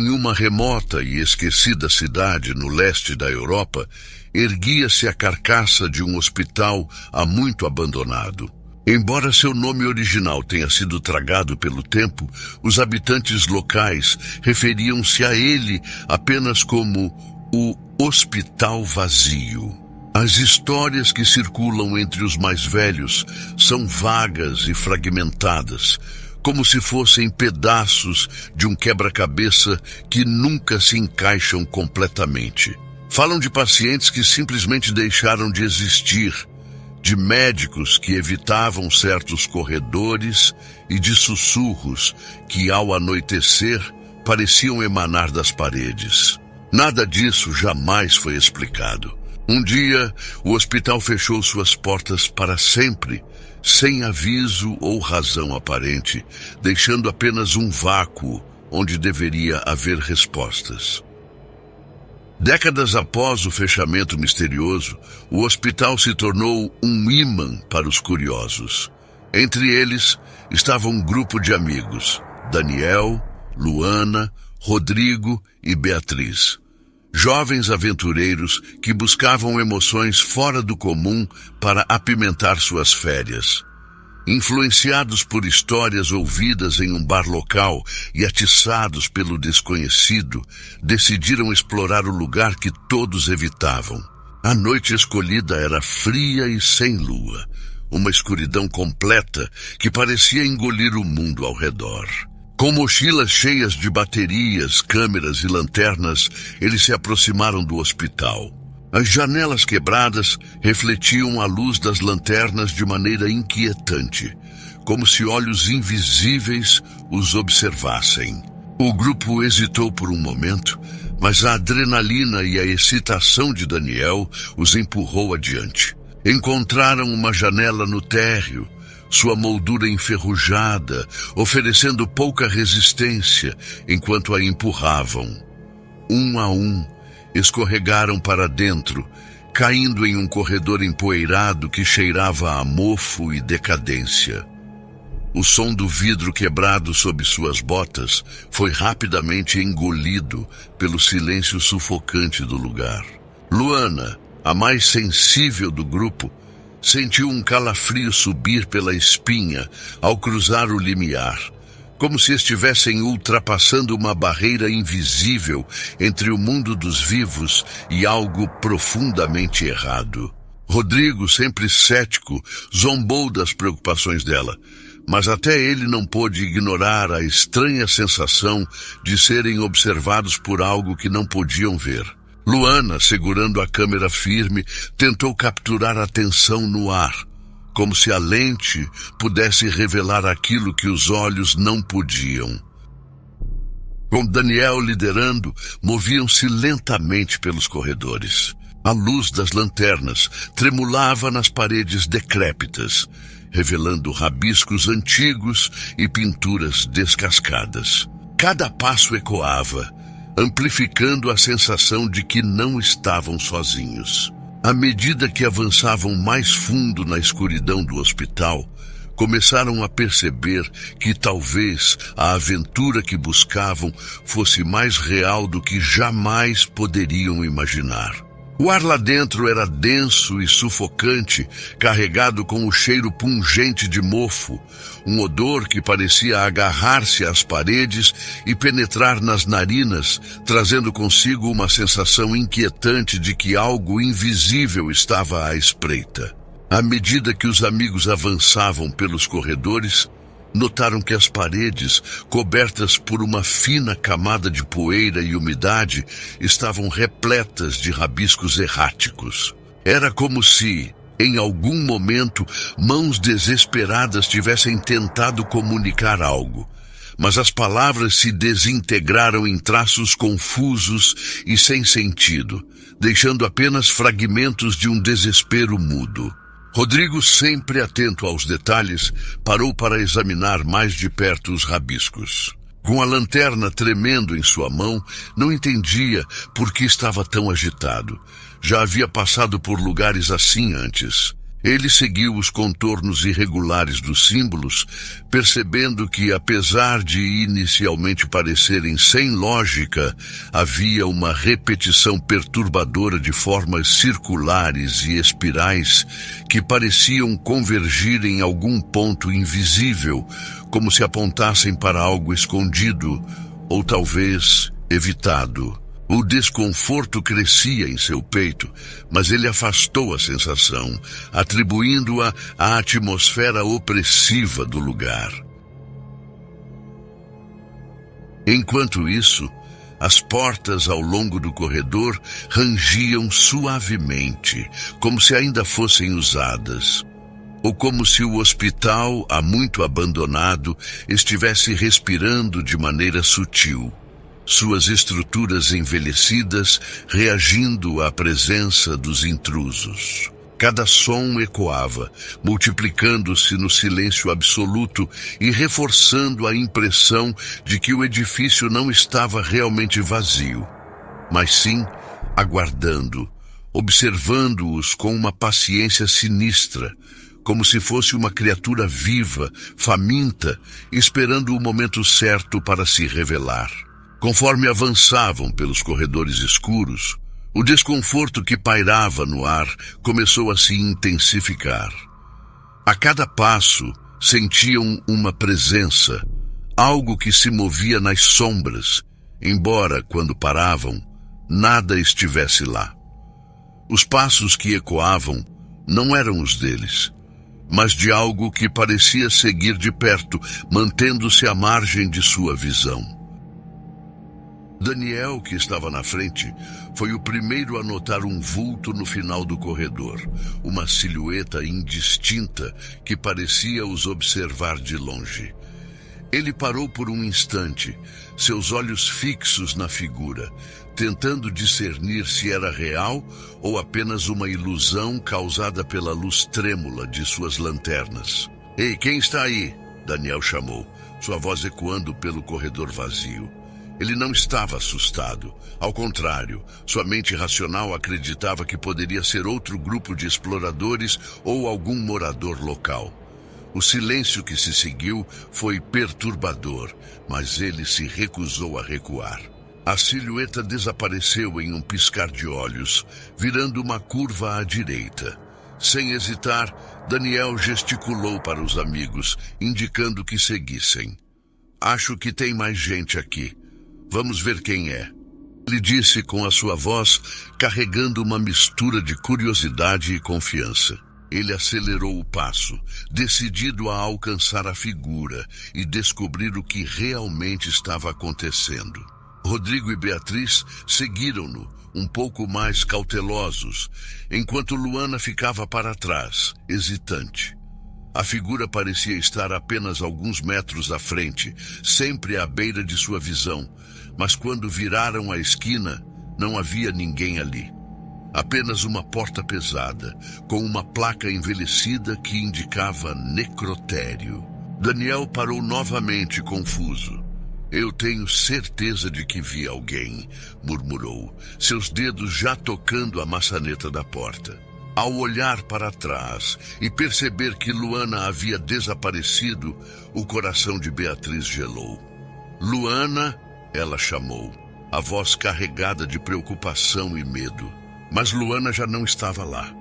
Em uma remota e esquecida cidade no leste da Europa, erguia-se a carcaça de um hospital há muito abandonado. Embora seu nome original tenha sido tragado pelo tempo, os habitantes locais referiam-se a ele apenas como o Hospital Vazio. As histórias que circulam entre os mais velhos são vagas e fragmentadas, como se fossem pedaços de um quebra-cabeça que nunca se encaixam completamente. Falam de pacientes que simplesmente deixaram de existir, de médicos que evitavam certos corredores e de sussurros que, ao anoitecer, pareciam emanar das paredes. Nada disso jamais foi explicado. Um dia, o hospital fechou suas portas para sempre, sem aviso ou razão aparente, deixando apenas um vácuo onde deveria haver respostas. Décadas após o fechamento misterioso, o hospital se tornou um ímã para os curiosos. Entre eles estava um grupo de amigos: Daniel, Luana, Rodrigo e Beatriz. Jovens aventureiros que buscavam emoções fora do comum para apimentar suas férias. Influenciados por histórias ouvidas em um bar local e atiçados pelo desconhecido, decidiram explorar o lugar que todos evitavam. A noite escolhida era fria e sem lua, uma escuridão completa que parecia engolir o mundo ao redor. Com mochilas cheias de baterias, câmeras e lanternas, eles se aproximaram do hospital. As janelas quebradas refletiam a luz das lanternas de maneira inquietante, como se olhos invisíveis os observassem. O grupo hesitou por um momento, mas a adrenalina e a excitação de Daniel os empurrou adiante. Encontraram uma janela no térreo, sua moldura enferrujada, oferecendo pouca resistência enquanto a empurravam. Um a um, escorregaram para dentro, caindo em um corredor empoeirado que cheirava a mofo e decadência. O som do vidro quebrado sob suas botas foi rapidamente engolido pelo silêncio sufocante do lugar. Luana, a mais sensível do grupo, sentiu um calafrio subir pela espinha ao cruzar o limiar, como se estivessem ultrapassando uma barreira invisível entre o mundo dos vivos e algo profundamente errado. Rodrigo, sempre cético, zombou das preocupações dela, mas até ele não pôde ignorar a estranha sensação de serem observados por algo que não podiam ver. Luana, segurando a câmera firme, tentou capturar a atenção no ar, como se a lente pudesse revelar aquilo que os olhos não podiam. Com Daniel liderando, moviam-se lentamente pelos corredores. A luz das lanternas tremulava nas paredes decrépitas, revelando rabiscos antigos e pinturas descascadas. Cada passo ecoava, amplificando a sensação de que não estavam sozinhos. À medida que avançavam mais fundo na escuridão do hospital, começaram a perceber que talvez a aventura que buscavam fosse mais real do que jamais poderiam imaginar. O ar lá dentro era denso e sufocante, carregado com o cheiro pungente de mofo, um odor que parecia agarrar-se às paredes e penetrar nas narinas, trazendo consigo uma sensação inquietante de que algo invisível estava à espreita. À medida que os amigos avançavam pelos corredores, notaram que as paredes, cobertas por uma fina camada de poeira e umidade, estavam repletas de rabiscos erráticos. Era como se, em algum momento, mãos desesperadas tivessem tentado comunicar algo, mas as palavras se desintegraram em traços confusos e sem sentido, deixando apenas fragmentos de um desespero mudo. Rodrigo, sempre atento aos detalhes, parou para examinar mais de perto os rabiscos. Com a lanterna tremendo em sua mão, não entendia por que estava tão agitado. Já havia passado por lugares assim antes. Ele seguiu os contornos irregulares dos símbolos, percebendo que, apesar de inicialmente parecerem sem lógica, havia uma repetição perturbadora de formas circulares e espirais que pareciam convergir em algum ponto invisível, como se apontassem para algo escondido ou talvez evitado. O desconforto crescia em seu peito, mas ele afastou a sensação, atribuindo-a à atmosfera opressiva do lugar. Enquanto isso, as portas ao longo do corredor rangiam suavemente, como se ainda fossem usadas, ou como se o hospital, há muito abandonado, estivesse respirando de maneira sutil. Suas estruturas envelhecidas reagindo à presença dos intrusos. Cada som ecoava, multiplicando-se no silêncio absoluto e reforçando a impressão de que o edifício não estava realmente vazio, mas sim aguardando, observando-os com uma paciência sinistra, como se fosse uma criatura viva, faminta, esperando o momento certo para se revelar. Conforme avançavam pelos corredores escuros, o desconforto que pairava no ar começou a se intensificar. A cada passo, sentiam uma presença, algo que se movia nas sombras, embora, quando paravam, nada estivesse lá. Os passos que ecoavam não eram os deles, mas de algo que parecia seguir de perto, mantendo-se à margem de sua visão. Daniel, que estava na frente, foi o primeiro a notar um vulto no final do corredor, uma silhueta indistinta que parecia os observar de longe. Ele parou por um instante, seus olhos fixos na figura, tentando discernir se era real ou apenas uma ilusão causada pela luz trêmula de suas lanternas. — Ei, quem está aí? Daniel chamou, sua voz ecoando pelo corredor vazio. Ele não estava assustado. Ao contrário, sua mente racional acreditava que poderia ser outro grupo de exploradores ou algum morador local. O silêncio que se seguiu foi perturbador, mas ele se recusou a recuar. A silhueta desapareceu em um piscar de olhos, virando uma curva à direita. Sem hesitar, Daniel gesticulou para os amigos, indicando que seguissem. — Acho que tem mais gente aqui. Vamos ver quem é. Ele disse com a sua voz, carregando uma mistura de curiosidade e confiança. Ele acelerou o passo, decidido a alcançar a figura e descobrir o que realmente estava acontecendo. Rodrigo e Beatriz seguiram-no, um pouco mais cautelosos, enquanto Luana ficava para trás, hesitante. A figura parecia estar apenas alguns metros à frente, sempre à beira de sua visão, mas quando viraram a esquina, não havia ninguém ali. Apenas uma porta pesada, com uma placa envelhecida que indicava necrotério. Daniel parou novamente, confuso. — Eu tenho certeza de que vi alguém, murmurou, seus dedos já tocando a maçaneta da porta. Ao olhar para trás e perceber que Luana havia desaparecido, o coração de Beatriz gelou. — Luana, ela chamou, a voz carregada de preocupação e medo. Mas Luana já não estava lá.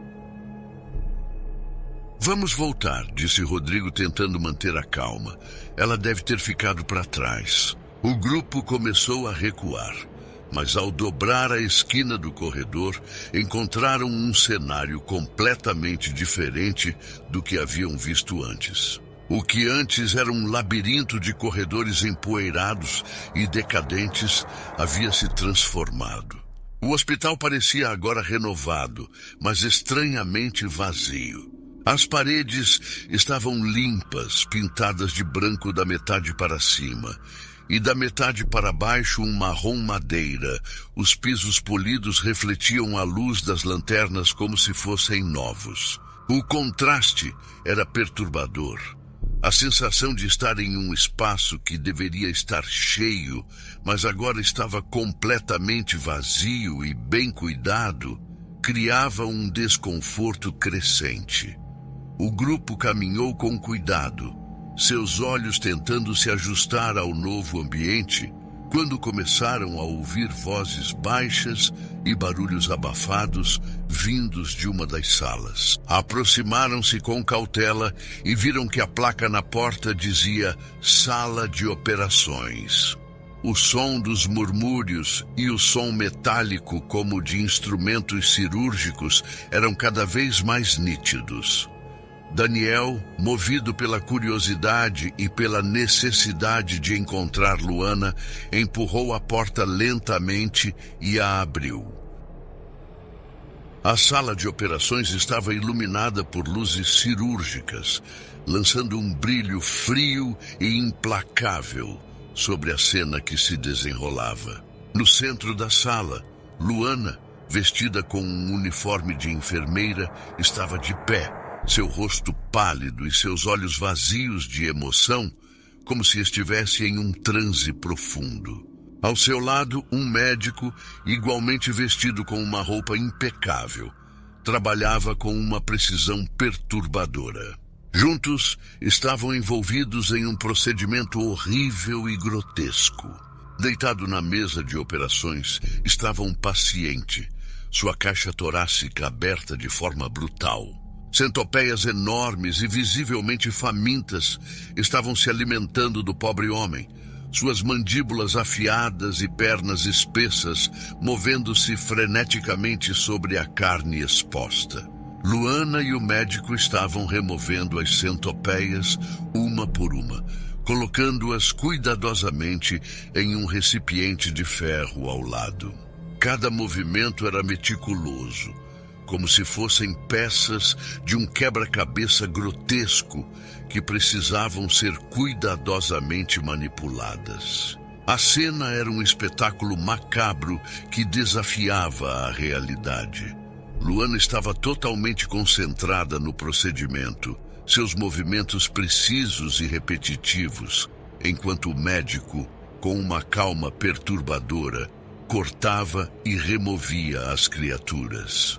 — Vamos voltar, disse Rodrigo, tentando manter a calma. Ela deve ter ficado para trás. O grupo começou a recuar, mas ao dobrar a esquina do corredor, encontraram um cenário completamente diferente do que haviam visto antes. O que antes era um labirinto de corredores empoeirados e decadentes havia se transformado. O hospital parecia agora renovado, mas estranhamente vazio. As paredes estavam limpas, pintadas de branco da metade para cima, e da metade para baixo um marrom madeira. Os pisos polidos refletiam a luz das lanternas como se fossem novos. O contraste era perturbador. A sensação de estar em um espaço que deveria estar cheio, mas agora estava completamente vazio e bem cuidado, criava um desconforto crescente. O grupo caminhou com cuidado, seus olhos tentando se ajustar ao novo ambiente, quando começaram a ouvir vozes baixas e barulhos abafados vindos de uma das salas. Aproximaram-se com cautela e viram que a placa na porta dizia Sala de Operações. O som dos murmúrios e o som metálico como de instrumentos cirúrgicos eram cada vez mais nítidos. Daniel, movido pela curiosidade e pela necessidade de encontrar Luana, empurrou a porta lentamente e a abriu. A sala de operações estava iluminada por luzes cirúrgicas, lançando um brilho frio e implacável sobre a cena que se desenrolava. No centro da sala, Luana, vestida com um uniforme de enfermeira, estava de pé, seu rosto pálido e seus olhos vazios de emoção, como se estivesse em um transe profundo. Ao seu lado, um médico, igualmente vestido com uma roupa impecável, trabalhava com uma precisão perturbadora. Juntos, estavam envolvidos em um procedimento horrível e grotesco. Deitado na mesa de operações, estava um paciente, sua caixa torácica aberta de forma brutal. Centopeias enormes e visivelmente famintas estavam se alimentando do pobre homem, suas mandíbulas afiadas e pernas espessas movendo-se freneticamente sobre a carne exposta. Luana e o médico estavam removendo as centopeias uma por uma, colocando-as cuidadosamente em um recipiente de ferro ao lado. Cada movimento era meticuloso, como se fossem peças de um quebra-cabeça grotesco que precisavam ser cuidadosamente manipuladas. A cena era um espetáculo macabro que desafiava a realidade. Luana estava totalmente concentrada no procedimento, seus movimentos precisos e repetitivos, enquanto o médico, com uma calma perturbadora, cortava e removia as criaturas.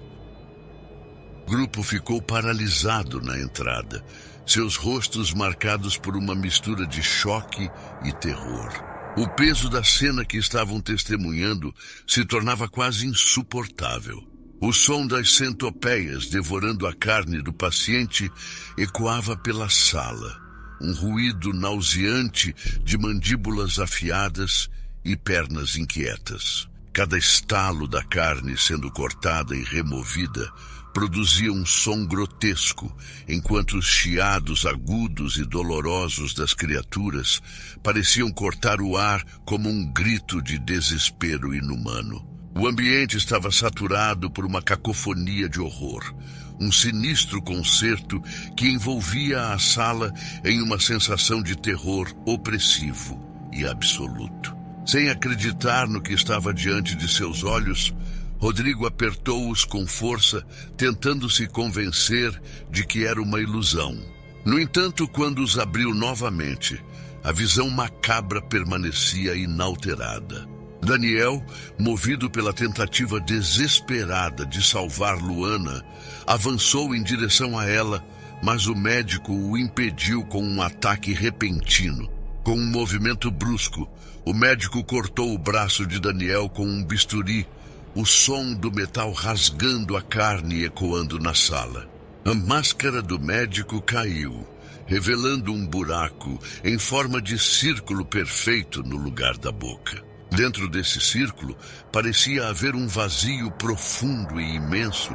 O grupo ficou paralisado na entrada, seus rostos marcados por uma mistura de choque e terror. O peso da cena que estavam testemunhando se tornava quase insuportável. O som das centopeias devorando a carne do paciente ecoava pela sala, um ruído nauseante de mandíbulas afiadas e pernas inquietas. Cada estalo da carne sendo cortada e removida produzia um som grotesco, enquanto os chiados agudos e dolorosos das criaturas pareciam cortar o ar como um grito de desespero inumano. O ambiente estava saturado por uma cacofonia de horror, um sinistro concerto que envolvia a sala em uma sensação de terror opressivo e absoluto. Sem acreditar no que estava diante de seus olhos, Rodrigo apertou-os com força, tentando se convencer de que era uma ilusão. No entanto, quando os abriu novamente, a visão macabra permanecia inalterada. Daniel, movido pela tentativa desesperada de salvar Luana, avançou em direção a ela, mas o médico o impediu com um ataque repentino. Com um movimento brusco, o médico cortou o braço de Daniel com um bisturi, o som do metal rasgando a carne ecoando na sala. A máscara do médico caiu, revelando um buraco em forma de círculo perfeito no lugar da boca. Dentro desse círculo, parecia haver um vazio profundo e imenso,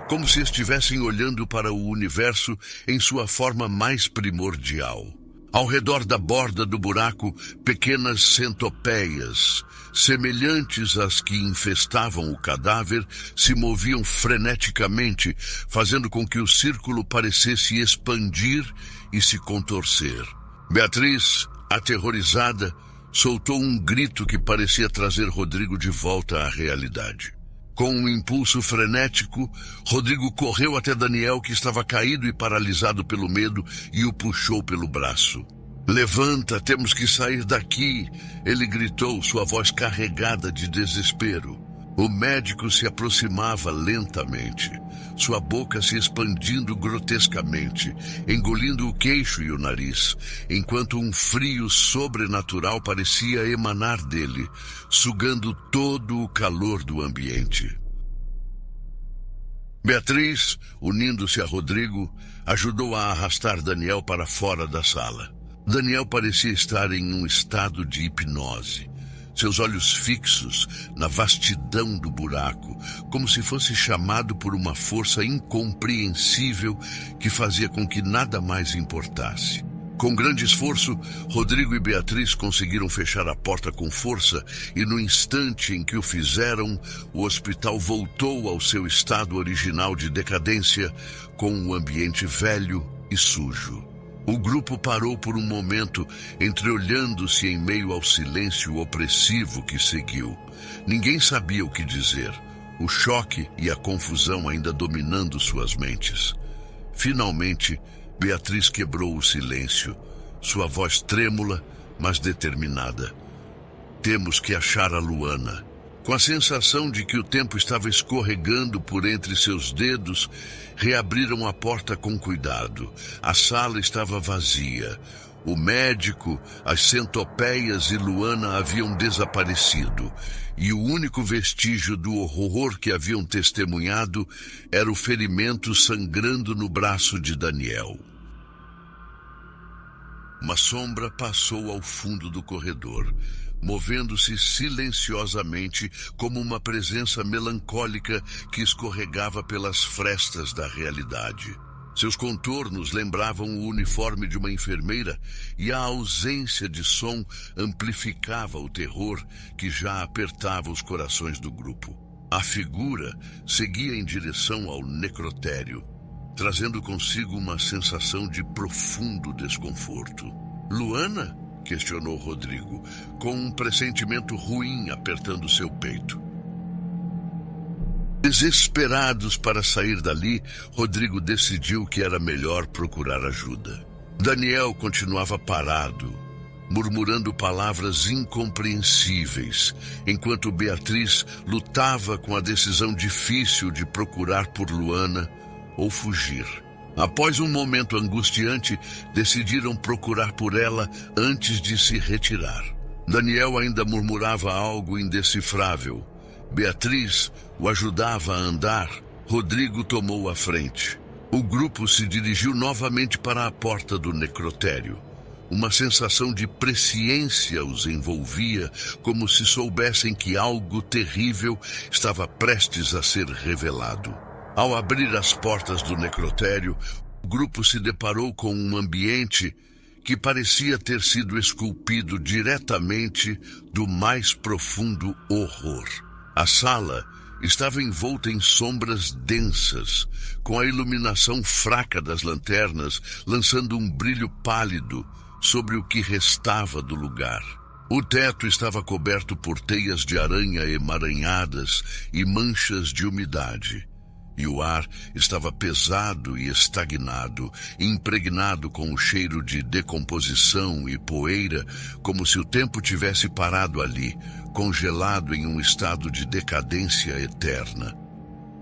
como se estivessem olhando para o universo em sua forma mais primordial. Ao redor da borda do buraco, pequenas centopeias, semelhantes às que infestavam o cadáver, se moviam freneticamente, fazendo com que o círculo parecesse expandir e se contorcer. Beatriz, aterrorizada, soltou um grito que parecia trazer Rodrigo de volta à realidade. Com um impulso frenético, Rodrigo correu até Daniel, que estava caído e paralisado pelo medo, e o puxou pelo braço. "Levanta, temos que sair daqui!" Ele gritou, sua voz carregada de desespero. O médico se aproximava lentamente, sua boca se expandindo grotescamente, engolindo o queixo e o nariz, enquanto um frio sobrenatural parecia emanar dele, sugando todo o calor do ambiente. Beatriz, unindo-se a Rodrigo, ajudou a arrastar Daniel para fora da sala. Daniel parecia estar em um estado de hipnose, seus olhos fixos na vastidão do buraco, como se fosse chamado por uma força incompreensível que fazia com que nada mais importasse. Com grande esforço, Rodrigo e Beatriz conseguiram fechar a porta com força e no instante em que o fizeram, o hospital voltou ao seu estado original de decadência, com um ambiente velho e sujo. O grupo parou por um momento, entreolhando-se em meio ao silêncio opressivo que seguiu. Ninguém sabia o que dizer, o choque e a confusão ainda dominando suas mentes. Finalmente, Beatriz quebrou o silêncio, sua voz trêmula, mas determinada. Temos que achar a Luana. Com a sensação de que o tempo estava escorregando por entre seus dedos, reabriram a porta com cuidado. A sala estava vazia. O médico, as centopeias e Luana haviam desaparecido, e o único vestígio do horror que haviam testemunhado era o ferimento sangrando no braço de Daniel. Uma sombra passou ao fundo do corredor, movendo-se silenciosamente como uma presença melancólica que escorregava pelas frestas da realidade. Seus contornos lembravam o uniforme de uma enfermeira e a ausência de som amplificava o terror que já apertava os corações do grupo. A figura seguia em direção ao necrotério, trazendo consigo uma sensação de profundo desconforto. Luana? Questionou Rodrigo, com um pressentimento ruim apertando seu peito. Desesperados para sair dali, Rodrigo decidiu que era melhor procurar ajuda. Daniel continuava parado, murmurando palavras incompreensíveis, enquanto Beatriz lutava com a decisão difícil de procurar por Luana ou fugir. Após um momento angustiante, decidiram procurar por ela antes de se retirar. Daniel ainda murmurava algo indecifrável. Beatriz o ajudava a andar. Rodrigo tomou a frente. O grupo se dirigiu novamente para a porta do necrotério. Uma sensação de presciência os envolvia, como se soubessem que algo terrível estava prestes a ser revelado. Ao abrir as portas do necrotério, o grupo se deparou com um ambiente que parecia ter sido esculpido diretamente do mais profundo horror. A sala estava envolta em sombras densas, com a iluminação fraca das lanternas lançando um brilho pálido sobre o que restava do lugar. O teto estava coberto por teias de aranha emaranhadas e manchas de umidade. E o ar estava pesado e estagnado, impregnado com o cheiro de decomposição e poeira, como se o tempo tivesse parado ali, congelado em um estado de decadência eterna.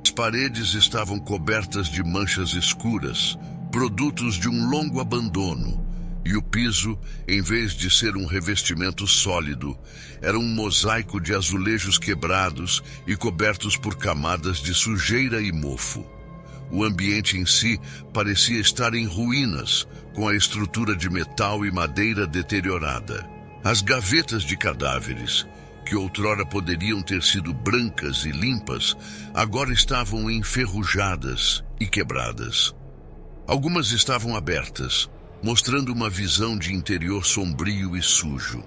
As paredes estavam cobertas de manchas escuras, produtos de um longo abandono, e o piso, em vez de ser um revestimento sólido, era um mosaico de azulejos quebrados e cobertos por camadas de sujeira e mofo. O ambiente em si parecia estar em ruínas, com a estrutura de metal e madeira deteriorada. As gavetas de cadáveres, que outrora poderiam ter sido brancas e limpas, agora estavam enferrujadas e quebradas. Algumas estavam abertas, mostrando uma visão de interior sombrio e sujo.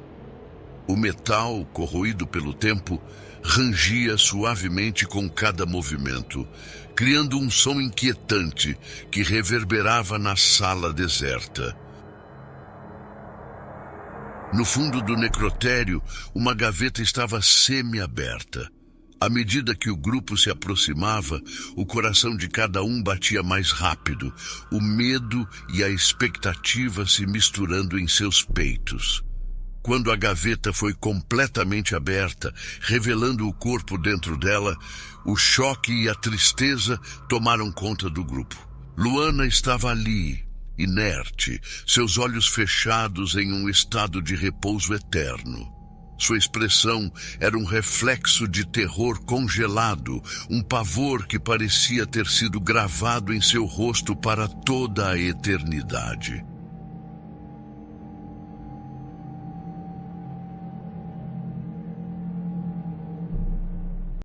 O metal, corroído pelo tempo, rangia suavemente com cada movimento, criando um som inquietante que reverberava na sala deserta. No fundo do necrotério, uma gaveta estava semi-aberta. À medida que o grupo se aproximava, o coração de cada um batia mais rápido, o medo e a expectativa se misturando em seus peitos. Quando a gaveta foi completamente aberta, revelando o corpo dentro dela, o choque e a tristeza tomaram conta do grupo. Luana estava ali, inerte, seus olhos fechados em um estado de repouso eterno. Sua expressão era um reflexo de terror congelado, um pavor que parecia ter sido gravado em seu rosto para toda a eternidade.